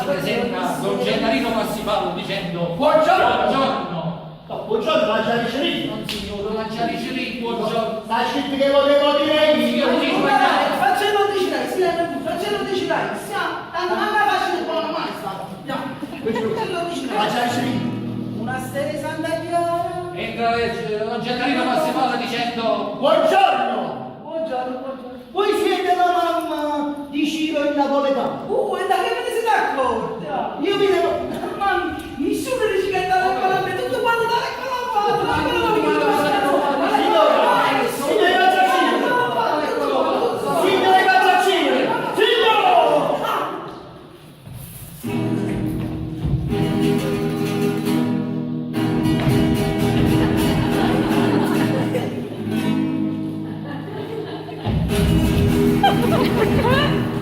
presenta Don Gennarino Passipalo dicendo Buongiorno. Buongiorno. No, buongiorno, Lanciari Cerino. Non signore, Lanciari Cerino, buongiorno. Sta scritto che volevo dire io. Io dico Facciamo decirai, facciamo decirai. Tanto non la faccio buona mai sta. Lanciari Cerino. Una stella Santa Chiara. entra Don Gennarino Passipalo dicendo Buongiorno. Buongiorno. Voi siete la mamma di Ciro il napoletano. E da che ve ne siete accorti? Io mi devo... Mamma, nessuno dice che andava a parlare, tutto quanto da Signore Pazzaccino! Signore! Ha ha ha ha!